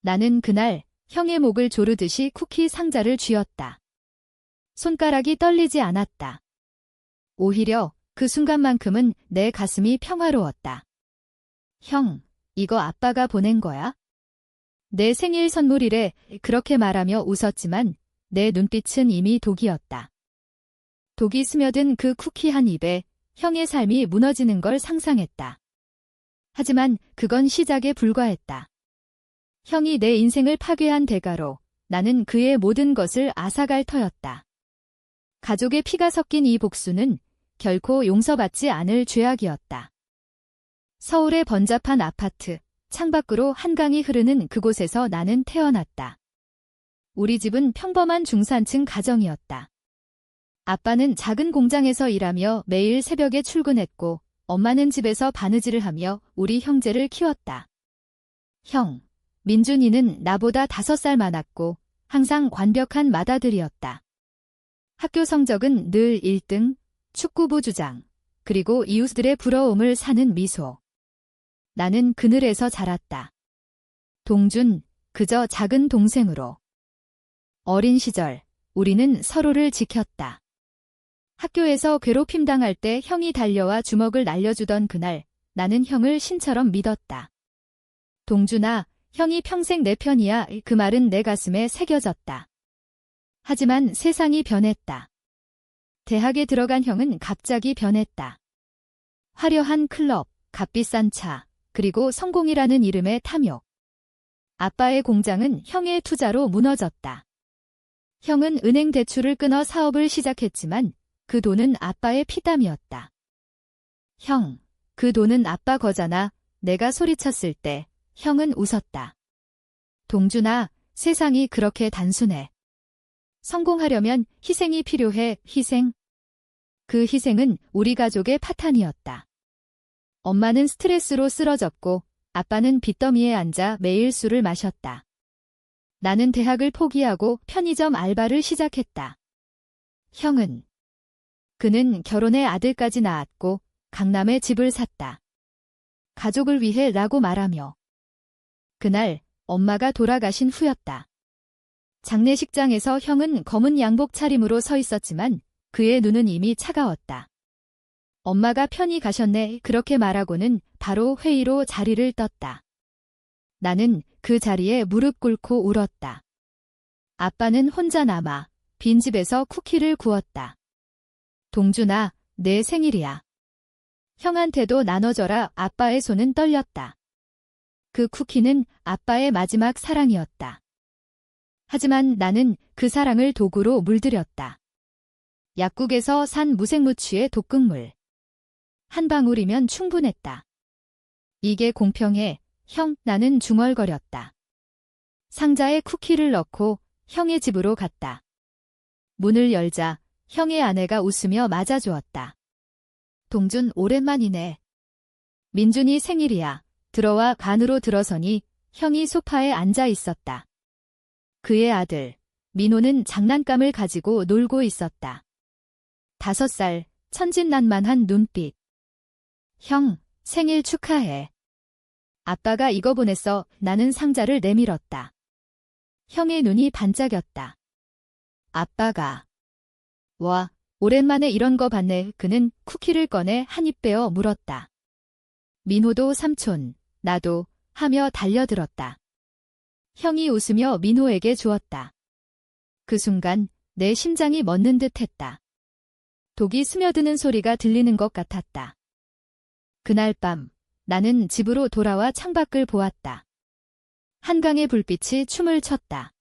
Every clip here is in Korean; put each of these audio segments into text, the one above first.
나는 그날 형의 목을 조르듯이 쿠키 상자를 쥐었다. 손가락이 떨리지 않았다. 오히려 그 순간만큼은 내 가슴이 평화로웠다. 형, 이거 아빠가 보낸 거야? 내 생일 선물이래. 그렇게 말하며 웃었지만 내 눈빛은 이미 독이었다. 독이 스며든 그 쿠키 한 입에 형의 삶이 무너지는 걸 상상했다. 하지만 그건 시작에 불과했다. 형이 내 인생을 파괴한 대가로 나는 그의 모든 것을 앗아갈 터였다. 가족의 피가 섞인 이 복수는 결코 용서받지 않을 죄악이었다. 서울의 번잡한 아파트, 창밖으로 한강이 흐르는 그곳에서 나는 태어났다. 우리 집은 평범한 중산층 가정이었다. 아빠는 작은 공장에서 일하며 매일 새벽에 출근했고 엄마는 집에서 바느질을 하며 우리 형제를 키웠다. 형, 민준이는 나보다 5살 많았고 항상 완벽한 맏아들이었다. 학교 성적은 늘 1등, 축구부 주장, 그리고 이웃들의 부러움을 사는 미소. 나는 그늘에서 자랐다. 동준, 그저 작은 동생으로. 어린 시절, 우리는 서로를 지켰다. 학교에서 괴롭힘 당할 때 형이 달려와 주먹을 날려주던 그날, 나는 형을 신처럼 믿었다. 동준아, 형이 평생 내 편이야. 그 말은 내 가슴에 새겨졌다. 하지만 세상이 변했다. 대학에 들어간 형은 갑자기 변했다. 화려한 클럽, 값비싼 차, 그리고 성공이라는 이름의 탐욕. 아빠의 공장은 형의 투자로 무너졌다. 형은 은행 대출을 끊어 사업을 시작했지만 그 돈은 아빠의 피땀이었다. 형, 그 돈은 아빠 거잖아. 내가 소리쳤을 때 형은 웃었다. 동준아, 세상이 그렇게 단순해. 성공하려면 희생이 필요해. 희생. 그 희생은 우리 가족의 파탄이었다. 엄마는 스트레스로 쓰러졌고 아빠는 빚더미에 앉아 매일 술을 마셨다. 나는 대학을 포기하고 편의점 알바를 시작했다. 형은 그는 결혼해 아들까지 낳았고 강남에 집을 샀다. 가족을 위해 라고 말하며. 그날 엄마가 돌아가신 후였다. 장례식장에서 형은 검은 양복 차림으로 서 있었지만 그의 눈은 이미 차가웠다. 엄마가 편히 가셨네. 그렇게 말하고는 바로 회의로 자리를 떴다. 나는 그 자리에 무릎 꿇고 울었다. 아빠는 혼자 남아 빈집에서 쿠키를 구웠다. 동준아, 내 생일이야. 형한테도 나눠줘라. 아빠의 손은 떨렸다. 그 쿠키는 아빠의 마지막 사랑이었다. 하지만 나는 그 사랑을 도구로 물들였다. 약국에서 산 무생무취의 독극물. 한 방울이면 충분했다. 이게 공평해. 형, 나는 중얼거렸다. 상자에 쿠키를 넣고 형의 집으로 갔다. 문을 열자 형의 아내가 웃으며 맞아주었다. 동준, 오랜만이네. 민준이 생일이야. 들어와. 간으로 들어서니 형이 소파에 앉아 있었다. 그의 아들, 민호는 장난감을 가지고 놀고 있었다. 5살, 천진난만한 눈빛. 형, 생일 축하해. 아빠가 이거 보냈어. 나는 상자를 내밀었다. 형의 눈이 반짝였다. 아빠가. 와, 오랜만에 이런 거 봤네. 그는 쿠키를 꺼내 한 입 빼어 물었다. 민호도 삼촌, 나도 하며 달려들었다. 형이 웃으며 민호에게 주었다. 그 순간 내 심장이 멎는 듯 했다. 독이 스며드는 소리가 들리는 것 같았다. 그날 밤 나는 집으로 돌아와 창밖을 보았다. 한강의 불빛이 춤을 췄다.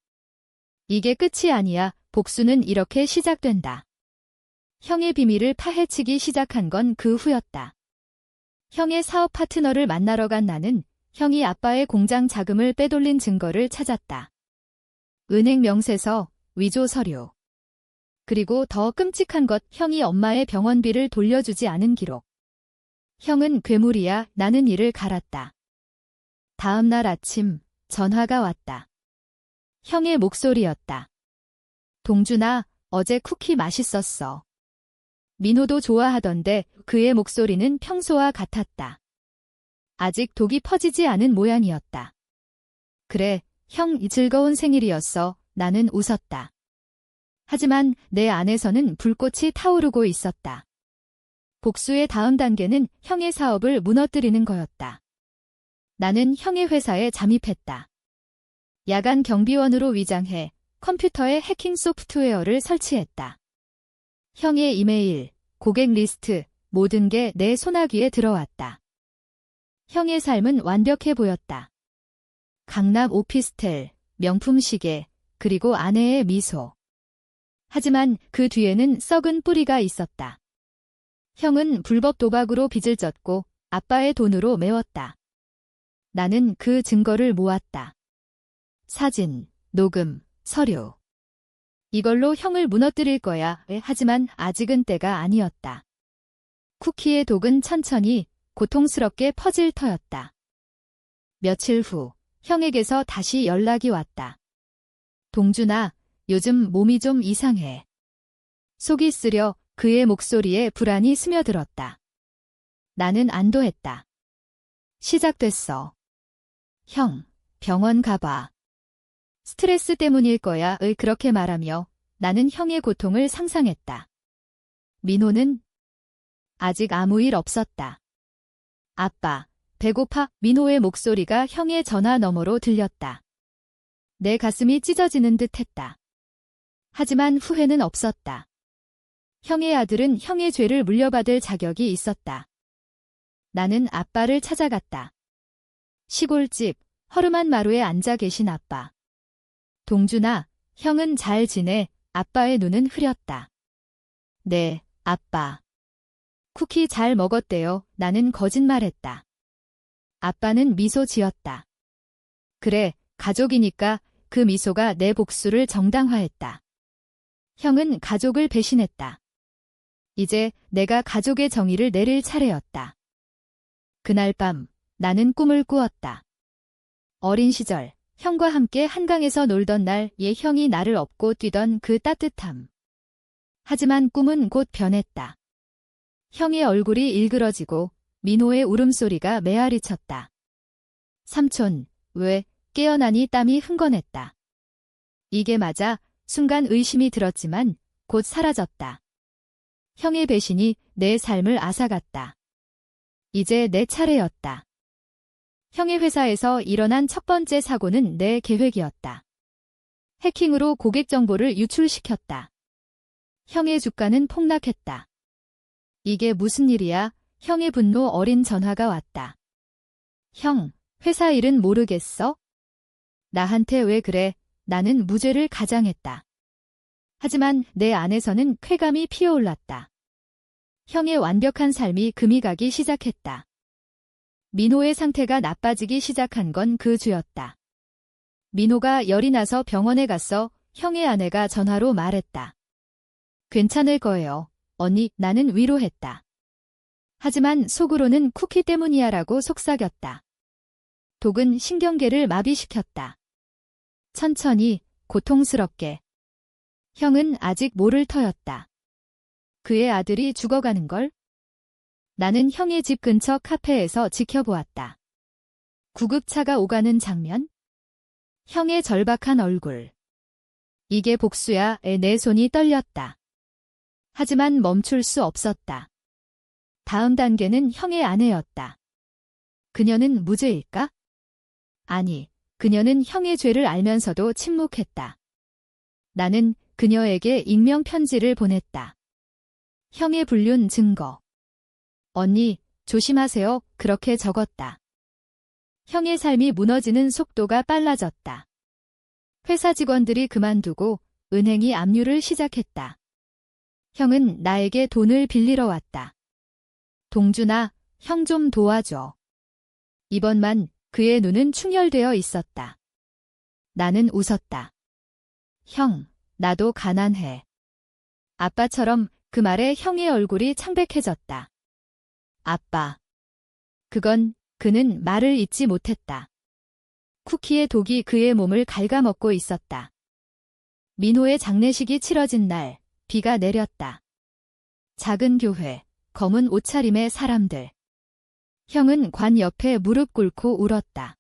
이게 끝이 아니야. 복수는 이렇게 시작된다. 형의 비밀을 파헤치기 시작한 건 그 후였다. 형의 사업 파트너를 만나러 간 나는 형이 아빠의 공장 자금을 빼돌린 증거를 찾았다. 은행 명세서, 위조 서류. 그리고 더 끔찍한 것, 형이 엄마의 병원비를 돌려주지 않은 기록. 형은 괴물이야. 나는 이를 갈았다. 다음 날 아침 전화가 왔다. 형의 목소리였다. 동준아, 어제 쿠키 맛있었어. 민호도 좋아하던데 그의 목소리는 평소와 같았다. 아직 독이 퍼지지 않은 모양이었다. 그래, 형, 즐거운 생일이었어. 나는 웃었다. 하지만 내 안에서는 불꽃이 타오르고 있었다. 복수의 다음 단계는 형의 사업을 무너뜨리는 거였다. 나는 형의 회사에 잠입했다. 야간 경비원으로 위장해 컴퓨터에 해킹 소프트웨어를 설치했다. 형의 이메일, 고객 리스트, 모든 게 내 소나기에 들어왔다. 형의 삶은 완벽해 보였다. 강남 오피스텔, 명품 시계, 그리고 아내의 미소. 하지만 그 뒤에는 썩은 뿌리가 있었다. 형은 불법 도박으로 빚을 졌고 아빠의 돈으로 메웠다. 나는 그 증거를 모았다. 사진, 녹음, 서류. 이걸로 형을 무너뜨릴 거야. 하지만 아직은 때가 아니었다. 쿠키의 독은 천천히 고통스럽게 퍼질 터였다. 며칠 후 형에게서 다시 연락이 왔다. 동준아, 요즘 몸이 좀 이상해. 속이 쓰려 그의 목소리에 불안이 스며들었다. 나는 안도했다. 시작됐어. 형, 병원 가봐. 스트레스 때문일 거야. 그렇게 말하며 나는 형의 고통을 상상했다. 민호는 아직 아무 일 없었다. 아빠, 배고파? 민호의 목소리가 형의 전화 너머로 들렸다. 내 가슴이 찢어지는 듯 했다. 하지만 후회는 없었다. 형의 아들은 형의 죄를 물려받을 자격이 있었다. 나는 아빠를 찾아갔다. 시골집, 허름한 마루에 앉아 계신 아빠. 동준아, 형은 잘 지내? 아빠의 눈은 흐렸다. 네, 아빠. 쿠키 잘 먹었대요. 나는 거짓말했다. 아빠는 미소 지었다. 그래, 가족이니까. 그 미소가 내 복수를 정당화했다. 형은 가족을 배신했다. 이제 내가 가족의 정의를 내릴 차례였다. 그날 밤 나는 꿈을 꾸었다. 어린 시절 형과 함께 한강에서 놀던 날 형이 나를 업고 뛰던 그 따뜻함. 하지만 꿈은 곧 변했다. 형의 얼굴이 일그러지고 민호의 울음소리가 메아리쳤다. 삼촌, 왜? 깨어나니 땀이 흥건했다. 이게 맞아? 순간 의심이 들었지만 곧 사라졌다. 형의 배신이 내 삶을 앗아갔다. 이제 내 차례였다. 형의 회사에서 일어난 첫 번째 사고는 내 계획이었다. 해킹으로 고객 정보를 유출시켰다. 형의 주가는 폭락했다. 이게 무슨 일이야? 형의 분노 어린 전화가 왔다. 형, 회사 일은 모르겠어? 나한테 왜 그래? 나는 무죄를 가장했다. 하지만 내 안에서는 쾌감이 피어올랐다. 형의 완벽한 삶이 금이 가기 시작했다. 민호의 상태가 나빠지기 시작한 건 그 주였다. 민호가 열이 나서 병원에 갔어. 형의 아내가 전화로 말했다. 괜찮을 거예요. 언니, 나는 위로했다. 하지만 속으로는 쿠키 때문이야라고 속삭였다. 독은 신경계를 마비시켰다. 천천히, 고통스럽게. 형은 아직 모를 터였다. 그의 아들이 죽어가는 걸? 나는 형의 집 근처 카페에서 지켜보았다. 구급차가 오가는 장면? 형의 절박한 얼굴. 이게 복수야. 내 손이 떨렸다. 하지만 멈출 수 없었다. 다음 단계는 형의 아내였다. 그녀는 무죄일까? 아니, 그녀는 형의 죄를 알면서도 침묵했다. 나는 그녀에게 익명 편지를 보냈다. 형의 불륜 증거. 언니, 조심하세요. 그렇게 적었다. 형의 삶이 무너지는 속도가 빨라졌다. 회사 직원들이 그만두고 은행이 압류를 시작했다. 형은 나에게 돈을 빌리러 왔다. 동준아, 형 좀 도와줘. 이번만 그의 눈은 충혈되어 있었다. 나는 웃었다. 형, 나도 가난해. 아빠처럼 그 말에 형의 얼굴이 창백해졌다. 아빠. 그는 말을 잇지 못했다. 쿠키의 독이 그의 몸을 갉아먹고 있었다. 민호의 장례식이 치러진 날, 비가 내렸다. 작은 교회, 검은 옷차림의 사람들. 형은 관 옆에 무릎 꿇고 울었다.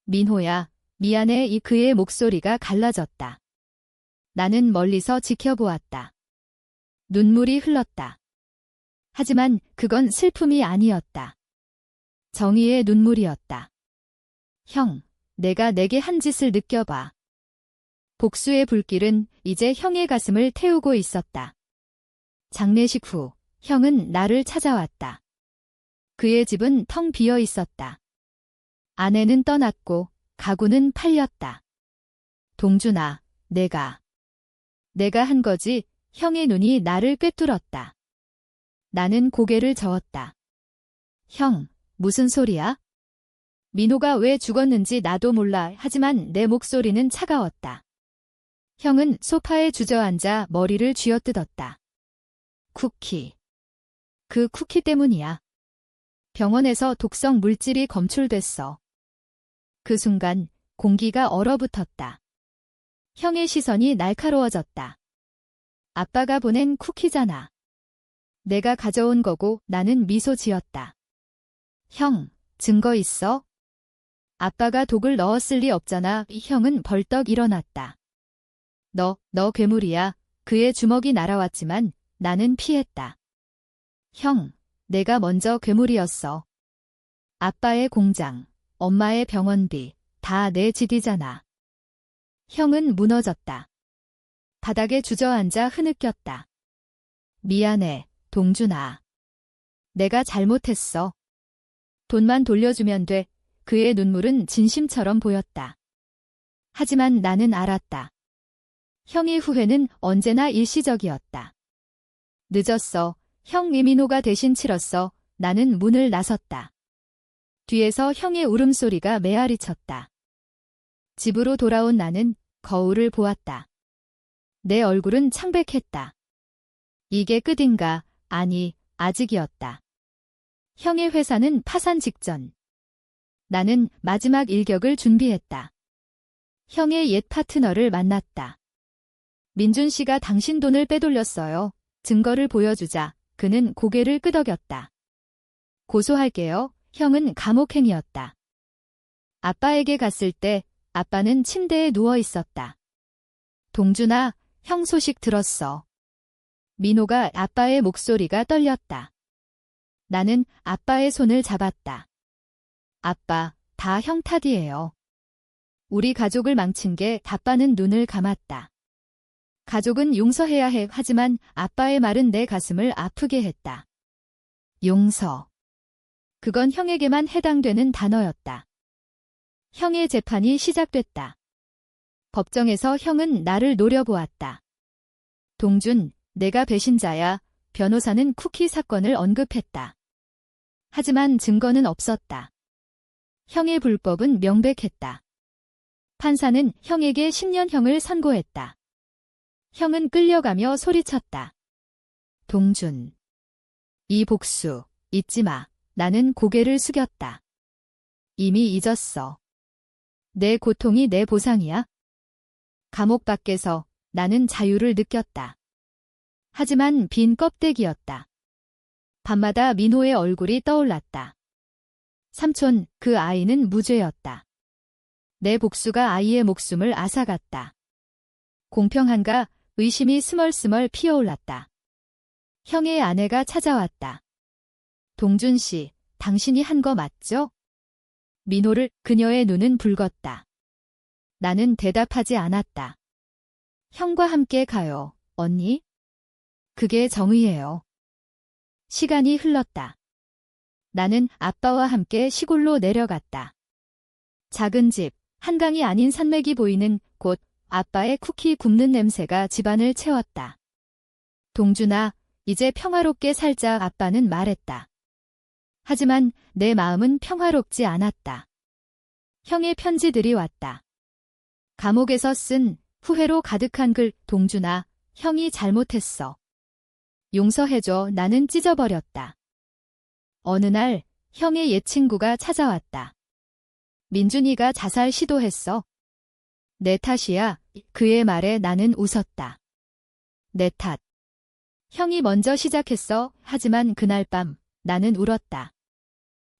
민호야, 미안해. 이 그의 목소리가 갈라졌다. 나는 멀리서 지켜보았다. 눈물이 흘렀다. 하지만 그건 슬픔이 아니었다. 정의의 눈물이었다. 형, 내가 내게 한 짓을 느껴봐. 복수의 불길은 이제 형의 가슴을 태우고 있었다. 장례식 후, 형은 나를 찾아왔다. 그의 집은 텅 비어 있었다. 아내는 떠났고, 가구는 팔렸다. 동준아, 내가 한 거지. 형의 눈이 나를 꿰뚫었다. 나는 고개를 저었다. 형, 무슨 소리야? 민호가 왜 죽었는지 나도 몰라. 하지만 내 목소리는 차가웠다. 형은 소파에 주저앉아 머리를 쥐어뜯었다. 쿠키. 그 쿠키 때문이야. 병원에서 독성 물질이 검출됐어. 그 순간 공기가 얼어붙었다. 형의 시선이 날카로워졌다. 아빠가 보낸 쿠키잖아. 내가 가져온 거고. 나는 미소 지었다. 형, 증거 있어? 아빠가 독을 넣었을 리 없잖아. 형은 벌떡 일어났다. 너 괴물이야. 그의 주먹이 날아왔지만 나는 피했다. 형, 내가 먼저 괴물이었어. 아빠의 공장, 엄마의 병원비, 다 내 짓이잖아. 형은 무너졌다. 바닥에 주저앉아 흐느꼈다. 미안해, 동준아. 내가 잘못했어. 돈만 돌려주면 돼. 그의 눈물은 진심처럼 보였다. 하지만 나는 알았다. 형의 후회는 언제나 일시적이었다. 늦었어. 형. 이민호가 대신 치렀어. 나는 문을 나섰다. 뒤에서 형의 울음소리가 메아리쳤다. 집으로 돌아온 나는 거울을 보았다. 내 얼굴은 창백했다. 이게 끝인가? 아니, 아직이었다. 형의 회사는 파산 직전. 나는 마지막 일격을 준비했다. 형의 옛 파트너를 만났다. 민준 씨가 당신 돈을 빼돌렸어요. 증거를 보여주자. 그는 고개를 끄덕였다. 고소할게요. 형은 감옥행이었다. 아빠에게 갔을 때 아빠는 침대에 누워 있었다. 동준아, 형 소식 들었어. 민호가 아빠의 목소리가 떨렸다. 나는 아빠의 손을 잡았다. 아빠, 다 형 탓이에요. 우리 가족을 망친 게. 아빠는 눈을 감았다. 가족은 용서해야 해. 하지만 아빠의 말은 내 가슴을 아프게 했다. 용서. 그건 형에게만 해당되는 단어였다. 형의 재판이 시작됐다. 법정에서 형은 나를 노려보았다. 동준, 내가 배신자야. 변호사는 쿠키 사건을 언급했다. 하지만 증거는 없었다. 형의 불법은 명백했다. 판사는 형에게 10년형을 선고했다. 형은 끌려가며 소리쳤다. 동준. 이 복수, 잊지 마. 나는 고개를 숙였다. 이미 잊었어. 내 고통이 내 보상이야. 감옥 밖에서 나는 자유를 느꼈다. 하지만 빈 껍데기였다. 밤마다 민호의 얼굴이 떠올랐다. 삼촌, 그 아이는 무죄였다. 내 복수가 아이의 목숨을 앗아갔다. 공평한가? 의심이 스멀스멀 피어올랐다. 형의 아내가 찾아왔다. 동준 씨, 당신이 한 거 맞죠? 민호를. 그녀의 눈은 붉었다. 나는 대답하지 않았다. 형과 함께 가요, 언니. 그게 정의예요. 시간이 흘렀다. 나는 아빠와 함께 시골로 내려갔다. 작은 집, 한강이 아닌 산맥이 보이는 곳. 아빠의 쿠키 굽는 냄새가 집안을 채웠다. 동준아, 이제 평화롭게 살자. 아빠는 말했다. 하지만 내 마음은 평화롭지 않았다. 형의 편지들이 왔다. 감옥에서 쓴 후회로 가득한 글. 동준아, 형이 잘못했어. 용서해줘. 나는 찢어버렸다. 어느 날 형의 옛 친구가 찾아왔다. 민준이가 자살 시도했어. 내 탓이야. 그의 말에 나는 웃었다. 내 탓. 형이 먼저 시작했어. 하지만 그날 밤 나는 울었다.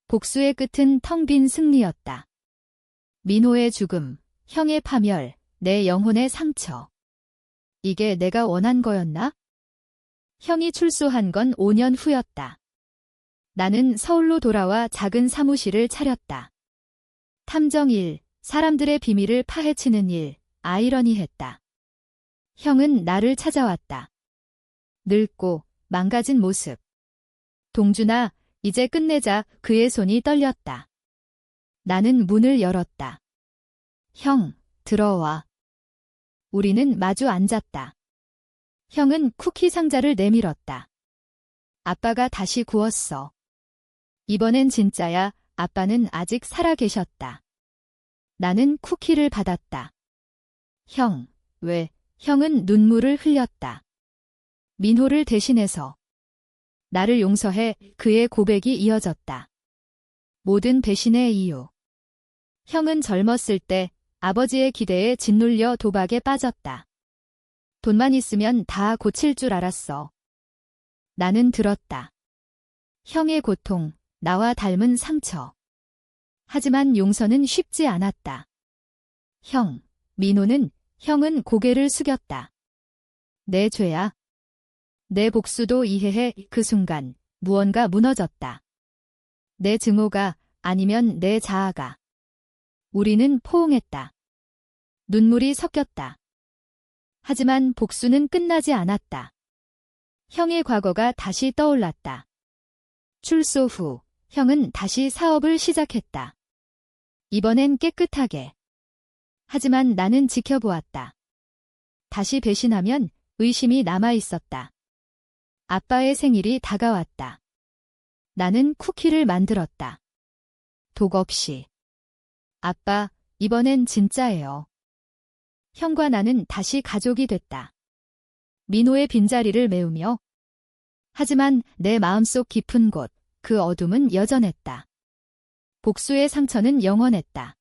복수의 끝은 텅 빈 승리였다. 민호의 죽음, 형의 파멸, 내 영혼의 상처. 이게 내가 원한 거였나? 형이 출소한 건 5년 후였다. 나는 서울로 돌아와 작은 사무실을 차렸다. 탐정 일, 사람들의 비밀을 파헤치는 일, 아이러니했다. 형은 나를 찾아왔다. 늙고 망가진 모습. 동준아, 이제 끝내자. 그의 손이 떨렸다. 나는 문을 열었다. 형, 들어와. 우리는 마주 앉았다. 형은 쿠키 상자를 내밀었다. 아빠가 다시 구웠어. 이번엔 진짜야. 아빠는 아직 살아 계셨다. 나는 쿠키를 받았다. 형, 왜? 형은 눈물을 흘렸다. 민호를 대신해서. 나를 용서해. 그의 고백이 이어졌다. 모든 배신의 이유. 형은 젊었을 때 아버지의 기대에 짓눌려 도박에 빠졌다. 돈만 있으면 다 고칠 줄 알았어. 나는 들었다. 형의 고통, 나와 닮은 상처. 하지만 용서는 쉽지 않았다. 형, 형은 고개를 숙였다. 내 죄야. 내 복수도 이해해. 그 순간 무언가 무너졌다. 내 증오가 아니면 내 자아가. 우리는 포옹했다. 눈물이 섞였다. 하지만 복수는 끝나지 않았다. 형의 과거가 다시 떠올랐다. 출소 후 형은 다시 사업을 시작했다. 이번엔 깨끗하게. 하지만 나는 지켜보았다. 다시 배신하면 의심이 남아 있었다. 아빠의 생일이 다가왔다. 나는 쿠키를 만들었다. 독 없이. 아빠, 이번엔 진짜예요. 형과 나는 다시 가족이 됐다. 민호의 빈자리를 메우며. 하지만 내 마음속 깊은 곳, 그 어둠은 여전했다. 복수의 상처는 영원했다.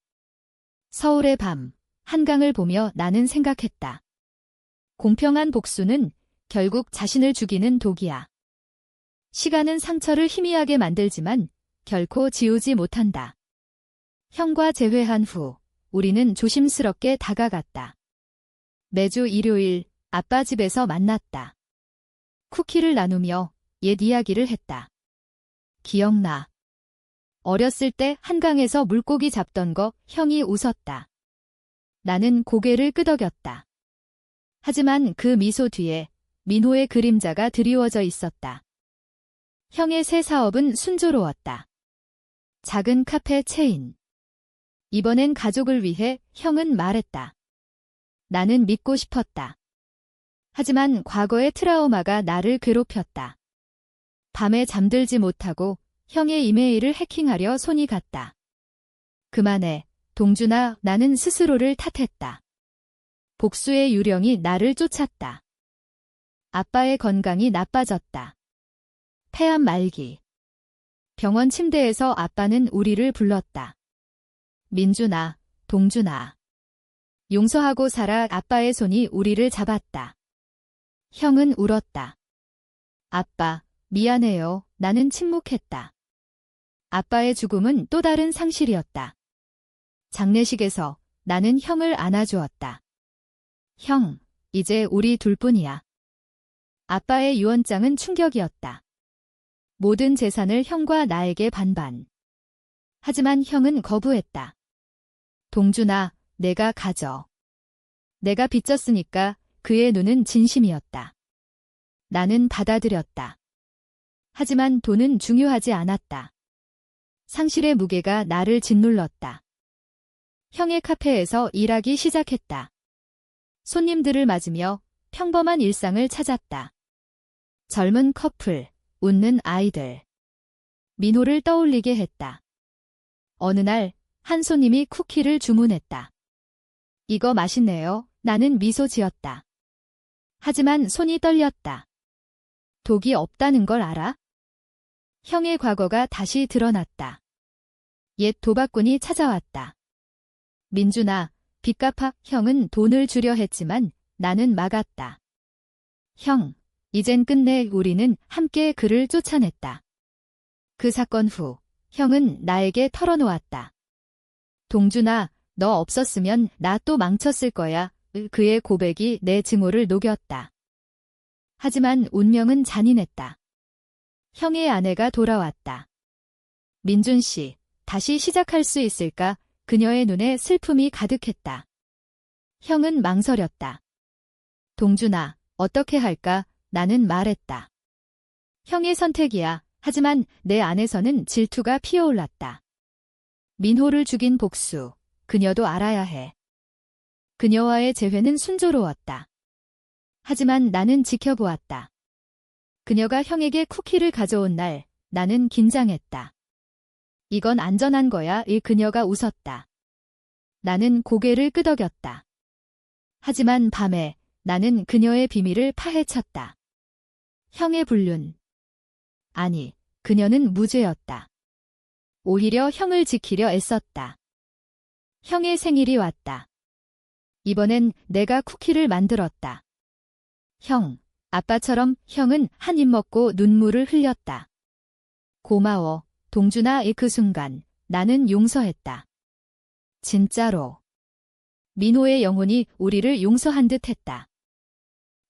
서울의 밤, 한강을 보며 나는 생각했다. 공평한 복수는 결국 자신을 죽이는 독이야. 시간은 상처를 희미하게 만들지만 결코 지우지 못한다. 형과 재회한 후 우리는 조심스럽게 다가갔다. 매주 일요일 아빠 집에서 만났다. 쿠키를 나누며 옛 이야기를 했다. 기억나. 어렸을 때 한강에서 물고기 잡던 거. 형이 웃었다. 나는 고개를 끄덕였다. 하지만 그 미소 뒤에 민호의 그림자가 드리워져 있었다. 형의 새 사업은 순조로웠다. 작은 카페 체인. 이번엔 가족을 위해. 형은 말했다. 나는 믿고 싶었다. 하지만 과거의 트라우마가 나를 괴롭혔다. 밤에 잠들지 못하고 형의 이메일을 해킹하려 손이 갔다. 그만해, 동준아. 나는 스스로를 탓했다. 복수의 유령이 나를 쫓았다. 아빠의 건강이 나빠졌다. 폐암 말기. 병원 침대에서 아빠는 우리를 불렀다. 민준아, 동준아. 용서하고 살아. 아빠의 손이 우리를 잡았다. 형은 울었다. 아빠, 미안해요. 나는 침묵했다. 아빠의 죽음은 또 다른 상실이었다. 장례식에서 나는 형을 안아주었다. 형, 이제 우리 둘뿐이야. 아빠의 유언장은 충격이었다. 모든 재산을 형과 나에게 반반. 하지만 형은 거부했다. 동준아, 내가 가져. 내가 빚졌으니까. 그의 눈은 진심이었다. 나는 받아들였다. 하지만 돈은 중요하지 않았다. 상실의 무게가 나를 짓눌렀다. 형의 카페에서 일하기 시작했다. 손님들을 맞으며 평범한 일상을 찾았다. 젊은 커플, 웃는 아이들. 민호를 떠올리게 했다. 어느 날 한 손님이 쿠키를 주문했다. 이거 맛있네요. 나는 미소 지었다. 하지만 손이 떨렸다. 독이 없다는 걸 알아? 형의 과거가 다시 드러났다. 옛 도박꾼이 찾아왔다. 민준아, 빚 갚아. 형은 돈을 주려 했지만 나는 막았다. 형, 이젠 끝내. 우리는 함께 그를 쫓아냈다. 그 사건 후 형은 나에게 털어놓았다. 동준아, 너 없었으면 나 또 망쳤을 거야. 그의 고백이 내 증오를 녹였다. 하지만 운명은 잔인했다. 형의 아내가 돌아왔다. 민준 씨, 다시 시작할 수 있을까? 그녀의 눈에 슬픔이 가득했다. 형은 망설였다. 동준아, 어떻게 할까? 나는 말했다. 형의 선택이야. 하지만 내 안에서는 질투가 피어올랐다. 민호를 죽인 복수, 그녀도 알아야 해. 그녀와의 재회는 순조로웠다. 하지만 나는 지켜보았다. 그녀가 형에게 쿠키를 가져온 날, 나는 긴장했다. 이건 안전한 거야. 그녀가 웃었다. 나는 고개를 끄덕였다. 하지만 밤에 나는 그녀의 비밀을 파헤쳤다. 형의 불륜. 아니, 그녀는 무죄였다. 오히려 형을 지키려 애썼다. 형의 생일이 왔다. 이번엔 내가 쿠키를 만들었다. 형, 아빠처럼. 형은 한 입 먹고 눈물을 흘렸다. 고마워, 동준아. 그 순간 나는 용서했다. 진짜로. 민호의 영혼이 우리를 용서한 듯 했다.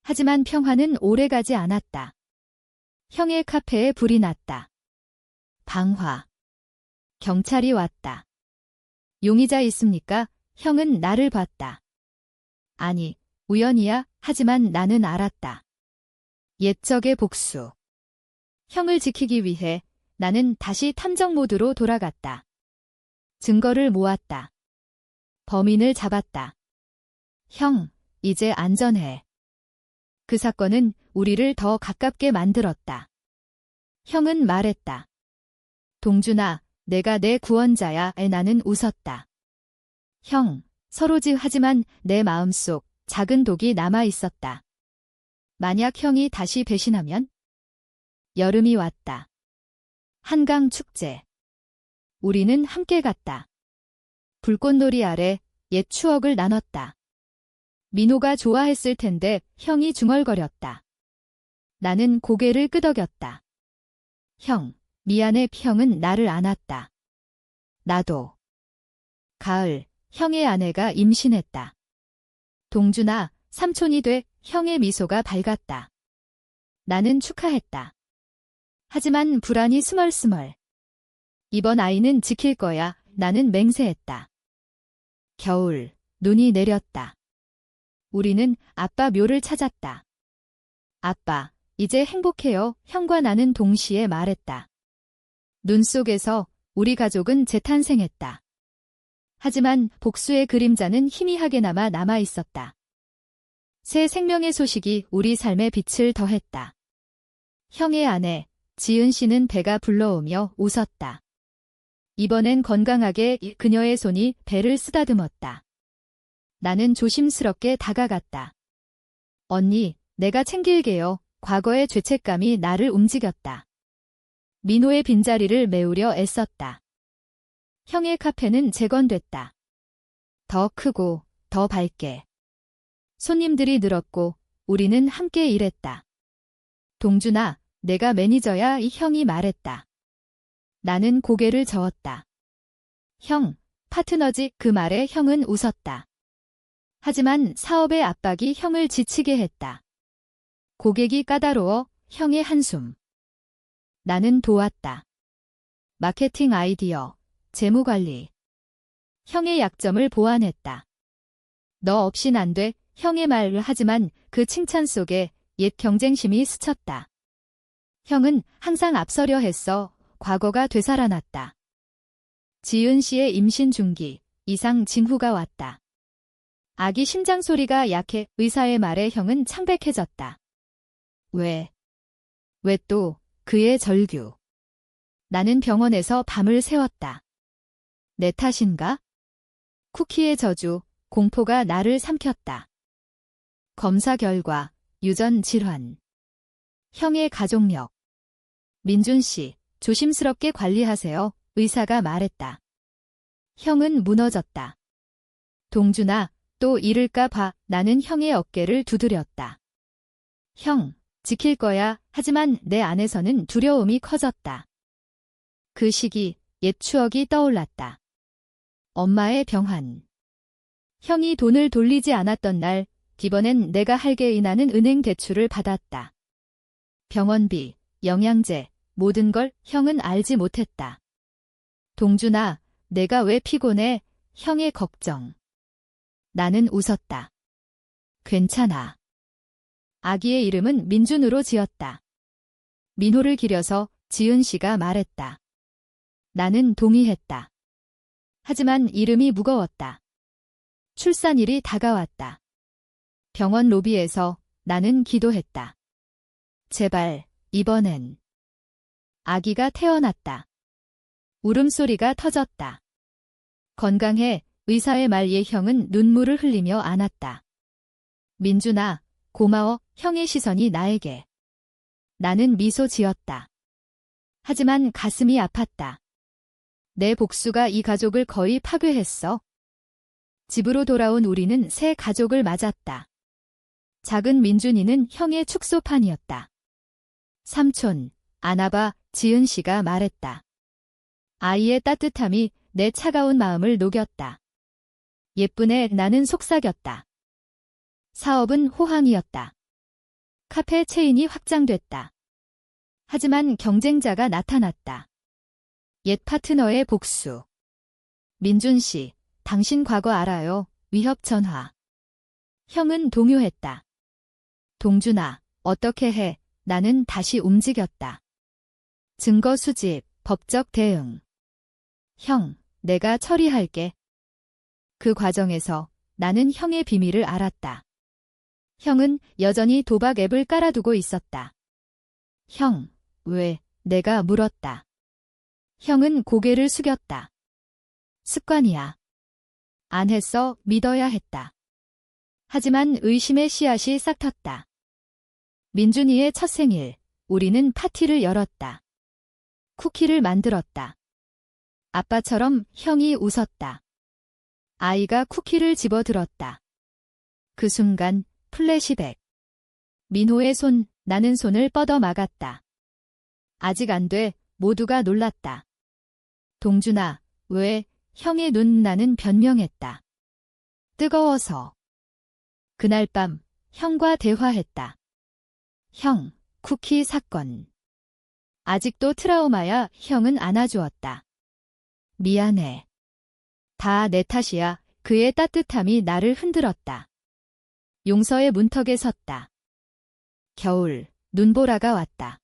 하지만 평화는 오래가지 않았다. 형의 카페에 불이 났다. 방화. 경찰이 왔다. 용의자 있습니까? 형은 나를 봤다. 아니, 우연이야. 하지만 나는 알았다. 옛적의 복수. 형을 지키기 위해 나는 다시 탐정 모드로 돌아갔다. 증거를 모았다. 범인을 잡았다. 형, 이제 안전해. 그 사건은 우리를 더 가깝게 만들었다. 형은 말했다. 동준아, 내가 내 구원자야. 나는 웃었다. 형, 서로지. 하지만 내 마음속 작은 독이 남아 있었다. 만약 형이 다시 배신하면? 여름이 왔다. 한강 축제. 우리는 함께 갔다. 불꽃놀이 아래 옛 추억을 나눴다. 민호가 좋아했을 텐데. 형이 중얼거렸다. 나는 고개를 끄덕였다. 형, 미안해. 형은 나를 안았다. 나도. 가을, 형의 아내가 임신했다. 동준아, 삼촌이 돼. 형의 미소가 밝았다. 나는 축하했다. 하지만 불안이 스멀스멀. 이번 아이는 지킬 거야. 나는 맹세했다. 겨울, 눈이 내렸다. 우리는 아빠 묘를 찾았다. 아빠, 이제 행복해요. 형과 나는 동시에 말했다. 눈 속에서 우리 가족은 재탄생했다. 하지만 복수의 그림자는 희미하게 남아 있었다. 새 생명의 소식이 우리 삶에 빛을 더했다. 형의 아내, 지은 씨는 배가 불러오며 웃었다. 이번엔 건강하게. 그녀의 손이 배를 쓰다듬었다. 나는 조심스럽게 다가갔다. 언니, 내가 챙길게요. 과거의 죄책감이 나를 움직였다. 민호의 빈자리를 메우려 애썼다. 형의 카페는 재건됐다. 더 크고 더 밝게. 손님들이 늘었고 우리는 함께 일했다. 동준아, 내가 매니저야. 형이 말했다. 나는 고개를 저었다. 형, 파트너지. 그 말에 형은 웃었다. 하지만 사업의 압박이 형을 지치게 했다. 고객이 까다로워. 형의 한숨. 나는 도왔다. 마케팅 아이디어, 재무관리. 형의 약점을 보완했다. 너 없인 안 돼. 형의 말을. 하지만 그 칭찬 속에 옛 경쟁심이 스쳤다. 형은 항상 앞서려 했어. 과거가 되살아났다. 지은 씨의 임신 중기, 이상 징후가 왔다. 아기 심장 소리가 약해. 의사의 말에 형은 창백해졌다. 왜 또? 그의 절규. 나는 병원에서 밤을 새웠다. 내 탓인가? 쿠키의 저주, 공포가 나를 삼켰다. 검사 결과, 유전 질환. 형의 가족력. 민준 씨, 조심스럽게 관리하세요. 의사가 말했다. 형은 무너졌다. 동준아, 또 잃을까 봐. 나는 형의 어깨를 두드렸다. 형, 지킬 거야. 하지만 내 안에서는 두려움이 커졌다. 그 시기, 옛 추억이 떠올랐다. 엄마의 병환. 형이 돈을 돌리지 않았던 날, 이번엔 내가 할게 나는 은행 대출을 받았다. 병원비, 영양제, 모든 걸 형은 알지 못했다. 동준아, 내가 왜 피곤해? 형의 걱정. 나는 웃었다. 괜찮아. 아기의 이름은 민준으로 지었다. 민호를 기려서 지은 씨가 말했다. 나는 동의했다. 하지만 이름이 무거웠다. 출산일이 다가왔다. 병원 로비에서 나는 기도했다. 제발, 이번엔. 아기가 태어났다. 울음소리가 터졌다. 건강해, 의사의 말에 형은 눈물을 흘리며 안았다. 민준아, 고마워, 형의 시선이 나에게. 나는 미소 지었다. 하지만 가슴이 아팠다. 내 복수가 이 가족을 거의 파괴했어. 집으로 돌아온 우리는 새 가족을 맞았다. 작은 민준이는 형의 축소판이었다. 삼촌, 안아봐, 지은 씨가 말했다. 아이의 따뜻함이 내 차가운 마음을 녹였다. 예쁜애 나는 속삭였다. 사업은 호황이었다. 카페 체인이 확장됐다. 하지만 경쟁자가 나타났다. 옛 파트너의 복수. 민준 씨, 당신 과거 알아요? 위협 전화. 형은 동요했다. 동준아, 어떻게 해? 나는 다시 움직였다. 증거 수집, 법적 대응. 형, 내가 처리할게. 그 과정에서 나는 형의 비밀을 알았다. 형은 여전히 도박 앱을 깔아두고 있었다. 형, 왜? 내가 물었다. 형은 고개를 숙였다. 습관이야. 안 했어, 믿어야 했다. 하지만 의심의 씨앗이 싹 텄다. 민준이의 첫 생일, 우리는 파티를 열었다. 쿠키를 만들었다. 아빠처럼 형이 웃었다. 아이가 쿠키를 집어들었다. 그 순간 플래시백. 민호의 손, 나는 손을 뻗어 막았다. 아직 안 돼, 모두가 놀랐다. 동준아, 왜? 형의 눈 나는 변명했다. 뜨거워서. 그날 밤, 형과 대화했다. 형, 쿠키 사건. 아직도 트라우마야, 형은 안아주었다. 미안해. 다 내 탓이야. 그의 따뜻함이 나를 흔들었다. 용서의 문턱에 섰다. 겨울, 눈보라가 왔다.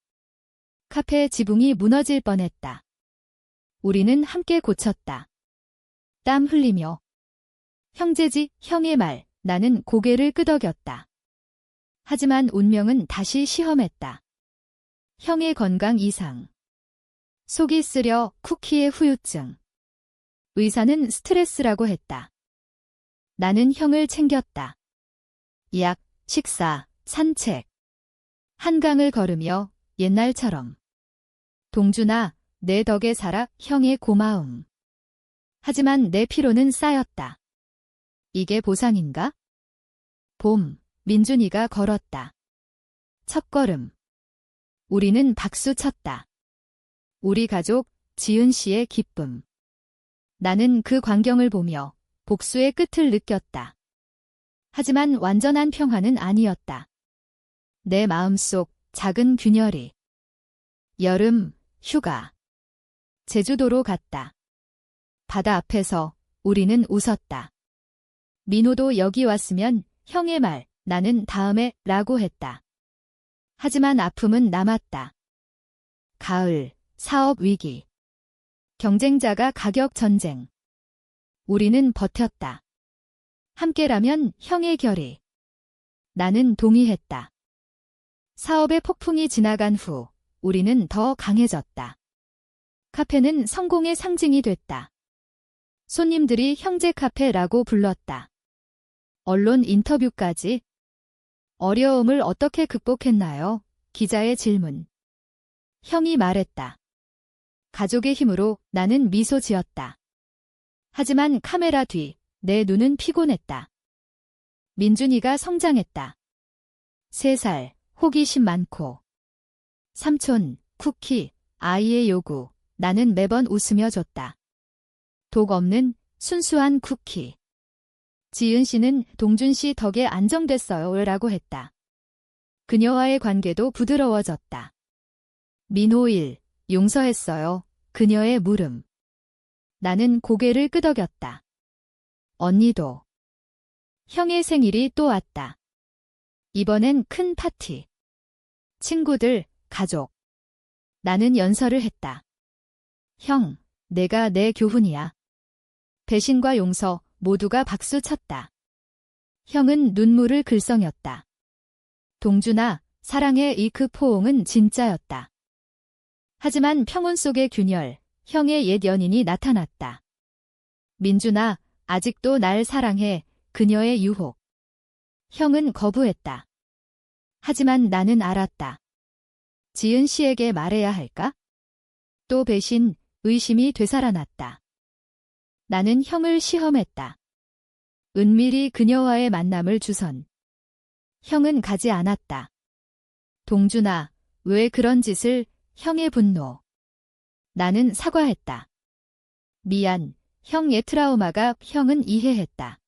카페 지붕이 무너질 뻔했다. 우리는 함께 고쳤다. 땀 흘리며. 형제지, 형의 말, 나는 고개를 끄덕였다. 하지만 운명은 다시 시험했다. 형의 건강 이상. 속이 쓰려, 쿠키의 후유증. 의사는 스트레스라고 했다. 나는 형을 챙겼다. 약, 식사, 산책. 한강을 걸으며 옛날처럼. 동준아, 내 덕에 살아, 형의 고마움. 하지만 내 피로는 쌓였다. 이게 보상인가? 봄, 민준이가 걸었다. 첫걸음. 우리는 박수 쳤다. 우리 가족, 지은 씨의 기쁨. 나는 그 광경을 보며 복수의 끝을 느꼈다. 하지만 완전한 평화는 아니었다. 내 마음속 작은 균열이. 여름, 휴가. 제주도로 갔다. 바다 앞에서 우리는 웃었다. 민호도 여기 왔으면 형의 말, 나는 다음에 라고 했다. 하지만 아픔은 남았다. 가을, 사업 위기. 경쟁자가 가격 전쟁. 우리는 버텼다. 함께라면 형의 결의. 나는 동의했다. 사업의 폭풍이 지나간 후 우리는 더 강해졌다. 카페는 성공의 상징이 됐다. 손님들이 형제 카페라고 불렀다. 언론 인터뷰까지. 어려움을 어떻게 극복했나요? 기자의 질문. 형이 말했다. 가족의 힘으로 나는 미소 지었다. 하지만 카메라 뒤 내 눈은 피곤했다. 민준이가 성장했다. 3살, 호기심 많고. 삼촌, 쿠키, 아이의 요구, 나는 매번 웃으며 줬다. 독 없는 순수한 쿠키. 지은 씨는 동준 씨 덕에 안정됐어요 라고 했다. 그녀와의 관계도 부드러워졌다. 민호 1. 용서했어요. 그녀의 물음. 나는 고개를 끄덕였다. 언니도. 형의 생일이 또 왔다. 이번엔 큰 파티. 친구들, 가족. 나는 연설을 했다. 형, 내가 내 교훈이야. 배신과 용서, 모두가 박수 쳤다. 형은 눈물을 글썽였다. 동준아, 사랑의 이 그 포옹은 진짜였다. 하지만 평온 속의 균열, 형의 옛 연인이 나타났다. 민준아, 아직도 날 사랑해, 그녀의 유혹. 형은 거부했다. 하지만 나는 알았다. 지은 씨에게 말해야 할까? 또 배신, 의심이 되살아났다. 나는 형을 시험했다. 은밀히 그녀와의 만남을 주선. 형은 가지 않았다. 동준아, 왜 그런 짓을, 형의 분노. 나는 사과했다. 미안, 형의 트라우마가 형은 이해했다.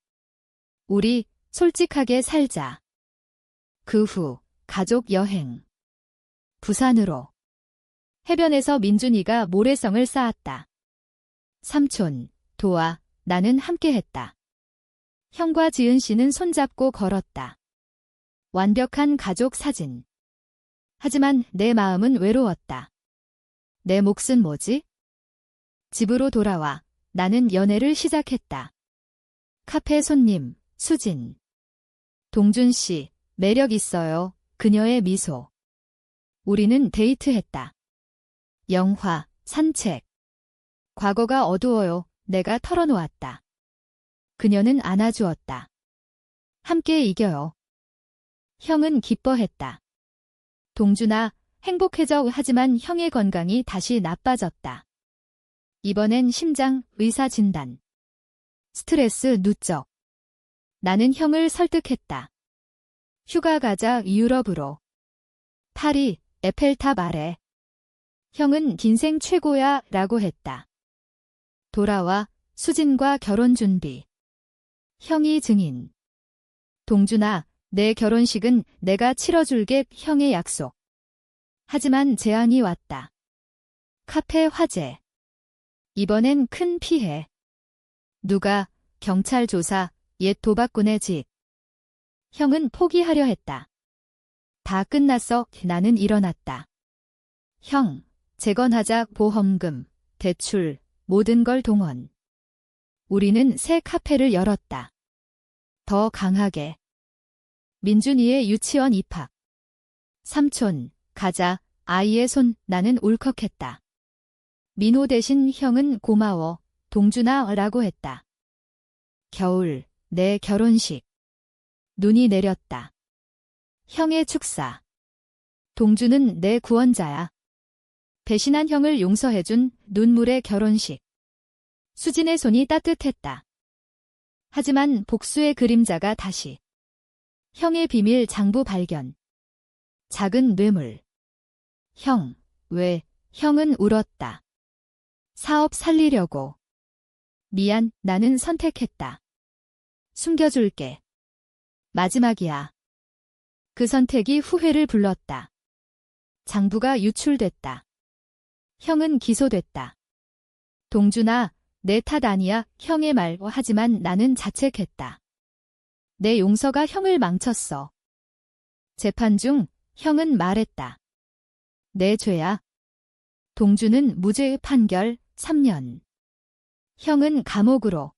우리 솔직하게 살자. 그 후, 가족 여행. 부산으로. 해변에서 민준이가 모래성을 쌓았다. 삼촌, 도와, 나는 함께했다. 형과 지은 씨는 손잡고 걸었다. 완벽한 가족 사진. 하지만 내 마음은 외로웠다. 내 몫은 뭐지? 집으로 돌아와 나는 연애를 시작했다. 카페 손님, 수진. 동준 씨, 매력 있어요. 그녀의 미소. 우리는 데이트했다. 영화, 산책. 과거가 어두워요. 내가 털어놓았다. 그녀는 안아주었다. 함께 이겨요. 형은 기뻐했다. 동준아, 행복해져. 하지만 형의 건강이 다시 나빠졌다. 이번엔 심장, 의사 진단. 스트레스 누적. 나는 형을 설득했다. 휴가 가자 유럽으로. 파리, 에펠탑 아래. 형은 빈생 최고야 라고 했다. 돌아와 수진과 결혼 준비. 형이 증인. 동준아, 내 결혼식은 내가 치러줄게. 형의 약속. 하지만 재앙이 왔다. 카페 화재. 이번엔 큰 피해. 누가, 경찰 조사, 옛 도박꾼의 집. 형은 포기하려 했다. 다 끝났어. 나는 일어났다. 형, 재건하자. 보험금, 대출, 모든 걸 동원. 우리는 새 카페를 열었다. 더 강하게. 민준이의 유치원 입학. 삼촌, 가자. 아이의 손. 나는 울컥했다. 민호 대신 형은 고마워. 동준아 라고 했다. 겨울, 내 결혼식. 눈이 내렸다. 형의 축사. 동준은 내 구원자야. 배신한 형을 용서해준 눈물의 결혼식. 수진의 손이 따뜻했다. 하지만 복수의 그림자가 다시. 형의 비밀 장부 발견. 작은 뇌물. 형, 왜, 형은 울었다. 사업 살리려고. 미안, 나는 선택했다. 숨겨줄게. 마지막이야. 그 선택이 후회를 불렀다. 장부가 유출됐다. 형은 기소됐다. 동준아, 내 탓 아니야. 형의 말. 하지만 나는 자책했다. 내 용서가 형을 망쳤어. 재판 중 형은 말했다. 내 죄야. 동준은 무죄의 판결 3년. 형은 감옥으로.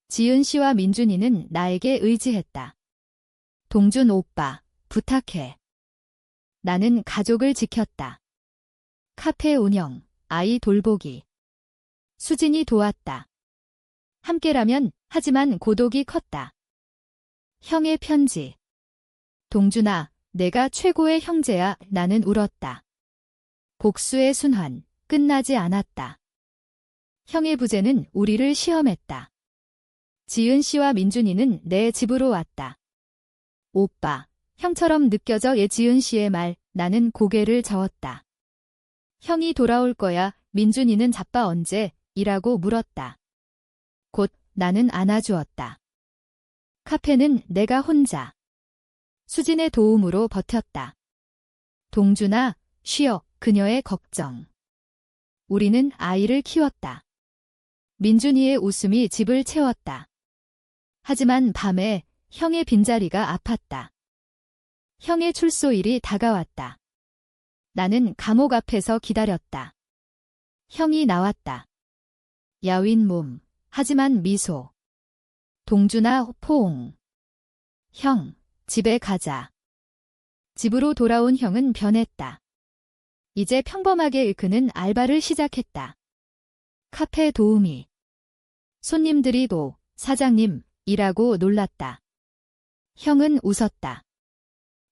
지은 씨와 민준이는 나에게 의지했다. 동준 오빠, 부탁해. 나는 가족을 지켰다. 카페 운영, 아이 돌보기. 수진이 도왔다. 함께라면, 하지만 고독이 컸다. 형의 편지. 동준아, 내가 최고의 형제야. 나는 울었다. 복수의 순환, 끝나지 않았다. 형의 부재는 우리를 시험했다. 지은 씨와 민준이는 내 집으로 왔다. 오빠, 형처럼 느껴져. 지은 씨의 말. 나는 고개를 저었다. 형이 돌아올 거야. 민준이는 자빠 언제? 이라고 물었다. 곧 나는 안아주었다. 카페는 내가 혼자. 수진의 도움으로 버텼다. 동준아, 쉬어. 그녀의 걱정. 우리는 아이를 키웠다. 민준이의 웃음이 집을 채웠다. 하지만 밤에 형의 빈자리가 아팠다. 형의 출소일이 다가왔다. 나는 감옥 앞에서 기다렸다. 형이 나왔다. 야윈 몸, 하지만 미소. 동준아, 포옹. 형, 집에 가자. 집으로 돌아온 형은 변했다. 이제 평범하게 그는 알바를 시작했다. 카페 도우미. 손님들이 사장님이라고 놀랐다. 형은 웃었다.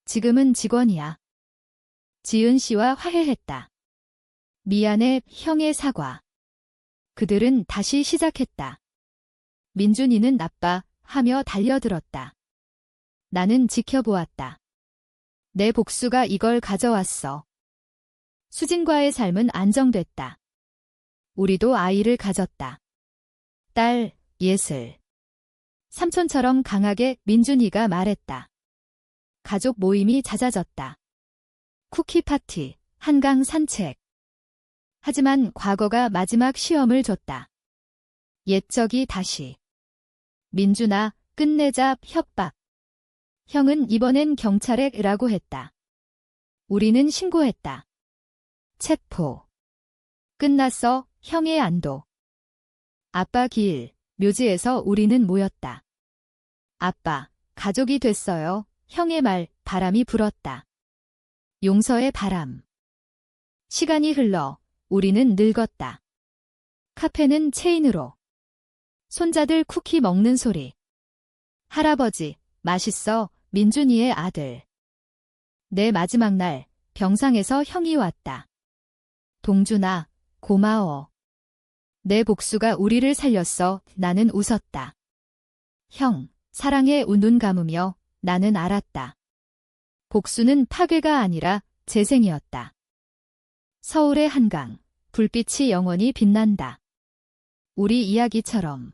지금은 직원이야. 지은 씨와 화해했다. 미안해, 형의 사과. 그들은 다시 시작했다. 민준이는 아빠 하며 달려들었다. 나는 지켜보았다. 내 복수가 이걸 가져왔어. 수진과의 삶은 안정됐다. 우리도 아이를 가졌다. 딸, 예슬. 삼촌처럼 강하게 민준이가 말했다. 가족 모임이 잦아졌다. 쿠키 파티, 한강 산책. 하지만 과거가 마지막 시험을 줬다. 옛적이 다시. 민준아, 끝내자. 협박. 형은 이번엔 경찰에라고 했다. 우리는 신고했다. 체포. 끝났어. 형의 안도. 아빠 길, 묘지에서 우리는 모였다. 아빠, 가족이 됐어요. 형의 말, 바람이 불었다. 용서의 바람. 시간이 흘러 우리는 늙었다. 카페는 체인으로. 손자들 쿠키 먹는 소리. 할아버지, 맛있어. 민준이의 아들. 내 마지막 날, 병상에서 형이 왔다. 동준아, 고마워. 내 복수가 우리를 살렸어. 나는 웃었다. 형, 사랑에 눈 감으며 나는 알았다. 복수는 파괴가 아니라 재생이었다. 서울의 한강, 불빛이 영원히 빛난다. 우리 이야기처럼.